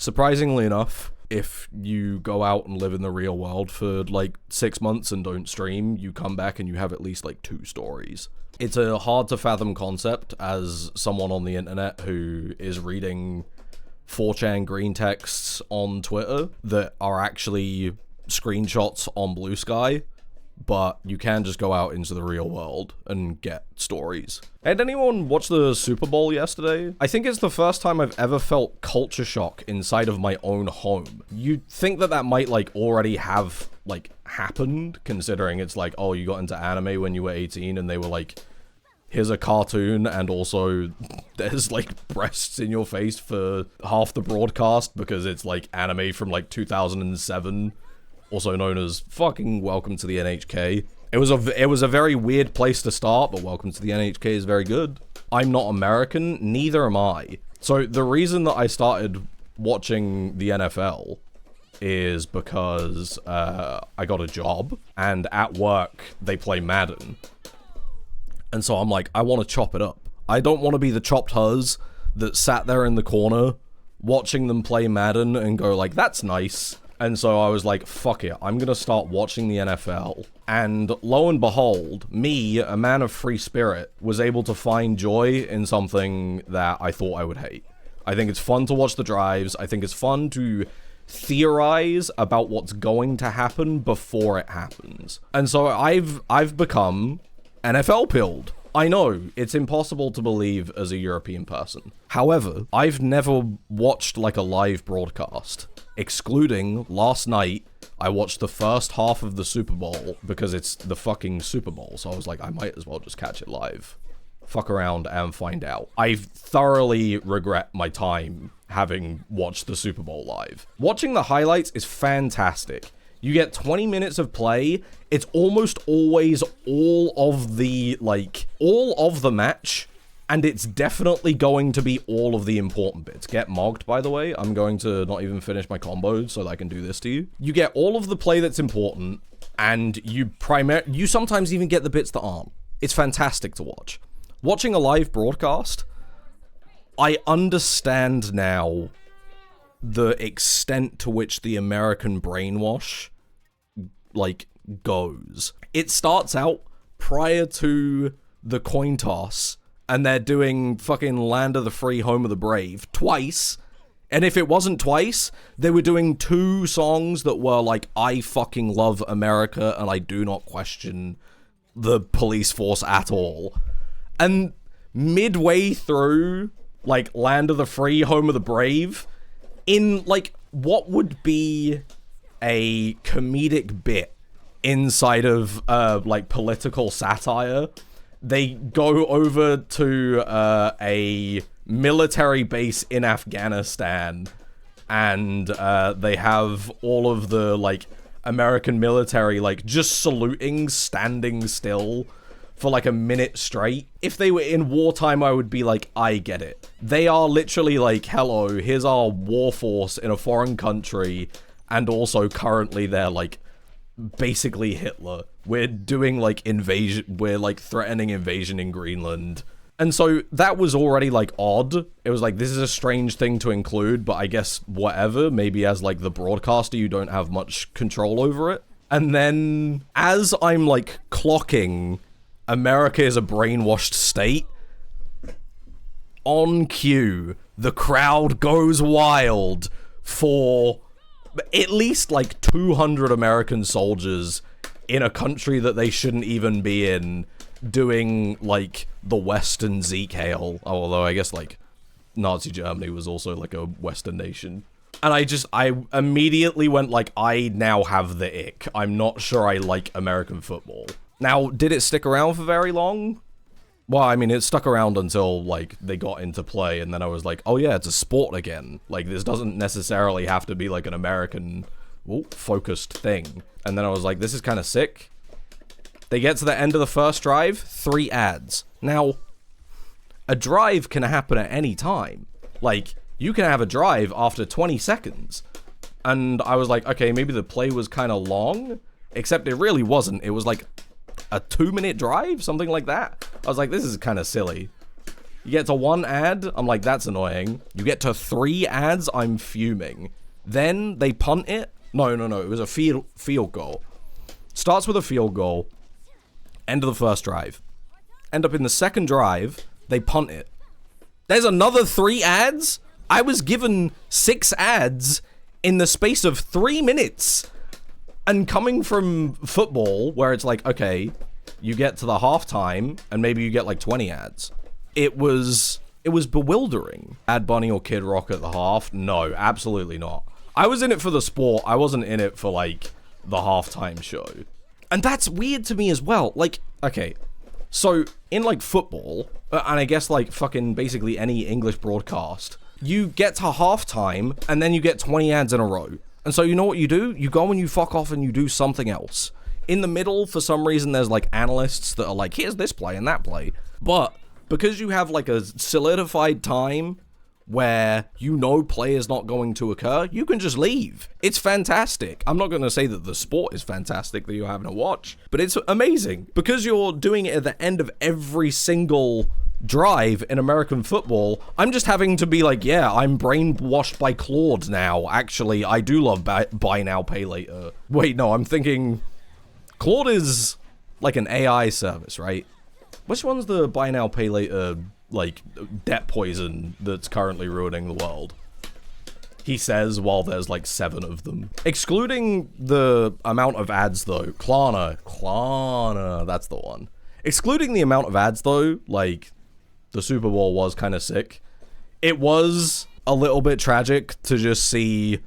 Surprisingly enough, if you go out and live in the real world for like 6 months and don't stream, you come back and you have at least like 2 stories. It's a hard to fathom concept as someone on the internet who is reading 4chan green texts on Twitter that are actually screenshots on Blue Sky, but you can just go out into the real world and get stories. Did anyone watch the Super Bowl yesterday? I think it's the first time I've ever felt culture shock inside of my own home. You'd think that that might like already have like happened, considering it's like, oh, you got into anime when you were 18 and they were like, here's a cartoon and also there's like breasts in your face for half the broadcast because it's like anime from like 2007. Also known as fucking Welcome to the NHK. It was a very weird place to start, but Welcome to the NHK is very good. I'm not American, neither am I. So the reason that I started watching the NFL is because I got a job, and at work they play Madden. And so I'm like, I want to chop it up. I don't want to be the chopped huzz that sat there in the corner watching them play Madden and go like, that's nice. And so I was like, fuck it, I'm gonna start watching the NFL. And lo and behold, me, a man of free spirit, was able to find joy in something that I thought I would hate. I think it's fun to watch the drives. I think it's fun to theorize about what's going to happen before it happens. And so I've become NFL pilled. I know, it's impossible to believe as a European person. However, I've never watched like a live broadcast. Excluding last night, I watched the first half of the Super Bowl because it's the fucking Super Bowl, so I was like, I might as well just catch it live. Fuck around and find out. I thoroughly regret my time having watched the Super Bowl live. Watching the highlights is fantastic. You get 20 minutes of play. It's almost always all of the match. And it's definitely going to be all of the important bits. Get mogged, by the way. I'm going to not even finish my combos so that I can do this to you. You get all of the play that's important, and you sometimes even get the bits that aren't. It's fantastic to watch. Watching a live broadcast, I understand now the extent to which the American brainwash, like, goes. It starts out prior to the coin toss, and they're doing fucking Land of the Free, Home of the Brave twice. And if it wasn't twice, they were doing 2 songs that were like, I fucking love America and I do not question the police force at all. And midway through, like, Land of the Free, Home of the Brave, in, like, what would be a comedic bit inside of, like, political satire, they go over to a military base in Afghanistan, and they have all of the, like, American military, like, just saluting, standing still for, like, a minute straight. If they were in wartime, I would be like, I get it. They are literally like, hello, here's our war force in a foreign country, and also currently they're, like, basically Hitler. We're doing, like, invasion, we're, like, threatening invasion in Greenland. And so that was already, like, odd. It was like, this is a strange thing to include, but I guess whatever. Maybe as, like, the broadcaster, you don't have much control over it. And then, as I'm, like, clocking America is a brainwashed state, on cue, the crowd goes wild for at least, like, 200 American soldiers in a country that they shouldn't even be in, doing, like, the Western Zeke hail. Although, I guess, like, Nazi Germany was also, like, a Western nation. And I immediately went, like, I now have the ick. I'm not sure I like American football. Now, did it stick around for very long? Well, I mean, it stuck around until, like, they got into play, and then I was like, oh yeah, it's a sport again. Like, this doesn't necessarily have to be, like, an American, focused thing. And then I was like, this is kind of sick. They get to the end of the first drive, 3 ads. Now, a drive can happen at any time. Like, you can have a drive after 20 seconds. And I was like, okay, maybe the play was kind of long, except it really wasn't. It was like a 2-minute drive, something like that. I was like, this is kind of silly. You get to 1 ad, I'm like, that's annoying. You get to 3 ads, I'm fuming. Then they punt it. No, it was a field goal. Starts with a field goal. End of the first drive. End up in the second drive, they punt it. There's another 3 ads? I was given 6 ads in the space of 3 minutes. And coming from football, where it's like, okay, you get to the halftime, and maybe you get like 20 ads. It was bewildering. Ad Bunny or Kid Rock at the half? No, absolutely not. I was in it for the sport. I wasn't in it for like the halftime show. And that's weird to me as well. Like, okay, so in like football, and I guess like fucking basically any English broadcast, you get to halftime and then you get 20 ads in a row. And so you know what you do? You go and you fuck off and you do something else. In the middle, for some reason, there's like analysts that are like, here's this play and that play. But because you have like a solidified time where you know play is not going to occur, you can just leave. It's fantastic. I'm not going to say that the sport is fantastic that you're having to watch, but it's amazing. Because you're doing it at the end of every single drive in American football, I'm just having to be like, yeah, I'm brainwashed by Claude now. Actually, I do love buy now, pay later. Wait, no, I'm thinking Claude is like an AI service, right? Which one's the buy now, pay later, like, debt poison that's currently ruining the world? He says while there's like 7 of them. Excluding the amount of ads though, Klarna, that's the one. Excluding the amount of ads though, like, the Super Bowl was kind of sick. It was a little bit tragic to just see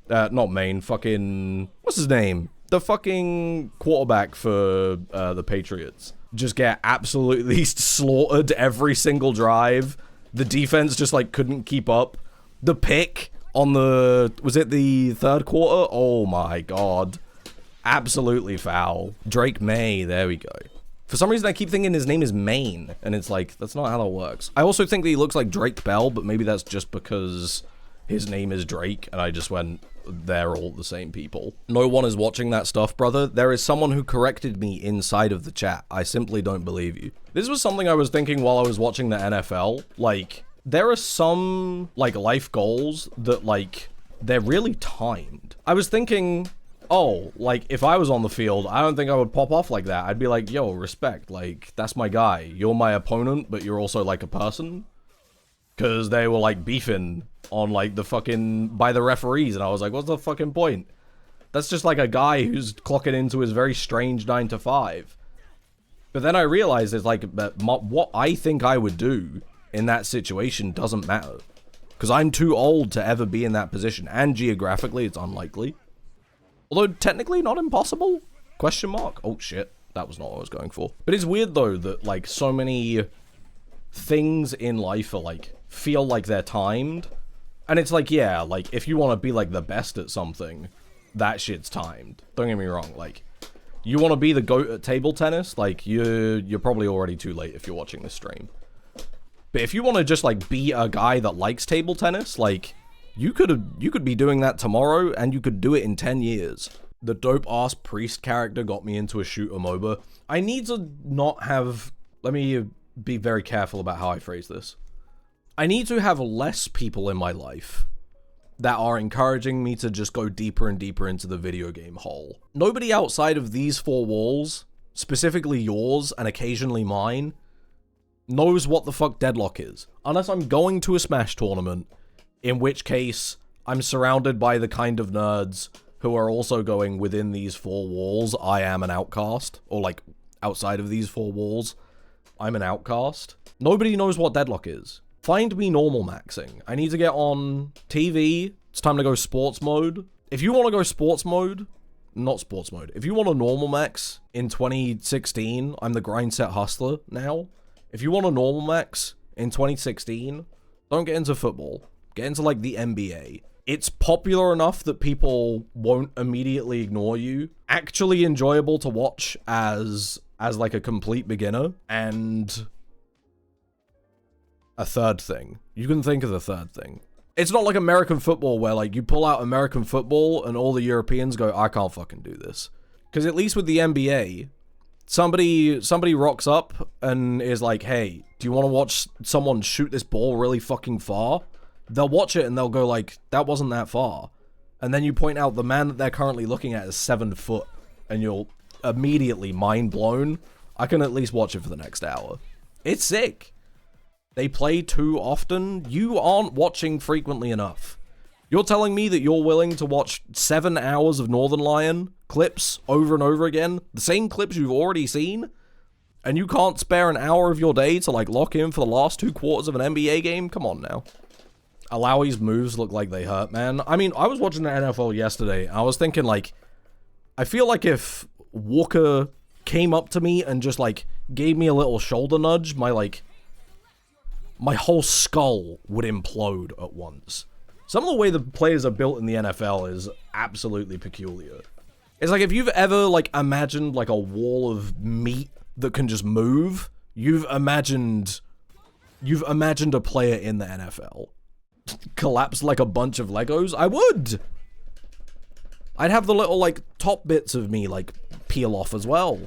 fucking, what's his name? The fucking quarterback for the Patriots just get absolutely slaughtered every single drive. The defense just like couldn't keep up. The pick on was it the third quarter? Oh my god. Absolutely foul. Drake Maye, there we go. For some reason I keep thinking his name is Maine, and it's like, that's not how that works. I also think that he looks like Drake Bell, but maybe that's just because his name is Drake, and I just went, they're all the same people. No one is watching that stuff, brother. There is someone who corrected me inside of the chat. I simply don't believe you. This was something I was thinking while I was watching the NFL. Like, there are some, like, life goals that, like, they're really timed. I was thinking, oh, like, if I was on the field, I don't think I would pop off like that. I'd be like, yo, respect. Like, that's my guy. You're my opponent, but you're also, like, a person. Because they were, like, beefing on, like, the fucking, by the referees, and I was like, what's the fucking point? That's just, like, a guy who's clocking into his very strange 9 to 5. But then I realized it's, like, what I think I would do in that situation doesn't matter. Because I'm too old to ever be in that position, and geographically, it's unlikely. Although, technically, not impossible? Question mark? Oh, shit. That was not what I was going for. But it's weird, though, that, like, so many things in life are, like, feel like they're timed. And it's like, yeah, like, if you want to be, like, the best at something, that shit's timed. Don't get me wrong, like, you want to be the GOAT at table tennis, like, you're probably already too late if you're watching this stream. But if you want to just, like, be a guy that likes table tennis, like, you could be doing that tomorrow, and you could do it in 10 years. The dope-ass priest character got me into a shooter MOBA. I need to not have, let me be very careful about how I phrase this. I need to have less people in my life that are encouraging me to just go deeper and deeper into the video game hole. Nobody outside of these 4 walls, specifically yours and occasionally mine, knows what the fuck Deadlock is. Unless I'm going to a Smash tournament, in which case I'm surrounded by the kind of nerds who are also going within these 4 walls. I am an outcast, or like outside of these 4 walls, I'm an outcast. Nobody knows what Deadlock is. Find me normal maxing. I need to get on TV. It's time to go sports mode. If you want to go sports mode, not sports mode. If you want a normal max in 2016, I'm the grind set hustler now. If you want a normal max in 2016, don't get into football. Get into like the NBA. It's popular enough that people won't immediately ignore you. Actually enjoyable to watch as like a complete beginner. And a third thing. You can think of the third thing. It's not like American football where like you pull out American football and all the Europeans go, I can't fucking do this. Because at least with the NBA, somebody rocks up and is like, hey, do you want to watch someone shoot this ball really fucking far? They'll watch it and they'll go like, that wasn't that far. And then you point out the man that they're currently looking at is 7 foot, and you'll immediately mind blown. I can at least watch it for the next hour. It's sick. They play too often. You aren't watching frequently enough. You're telling me that you're willing to watch 7 hours of Northern Lion clips over and over again? The same clips you've already seen? And you can't spare an hour of your day to, like, lock in for the last 2 quarters of an NBA game? Come on now. Alawi's moves look like they hurt, man. I mean, I was watching the NFL yesterday. I was thinking, like, I feel like if Walker came up to me and just, like, gave me a little shoulder nudge, my whole skull would implode at once. Some of the way the players are built in the NFL is absolutely peculiar. It's like if you've ever, like, imagined, like, a wall of meat that can just move, you've imagined a player in the NFL. Collapse like a bunch of Legos? I would! I'd have the little, like, top bits of me, like, peel off as well.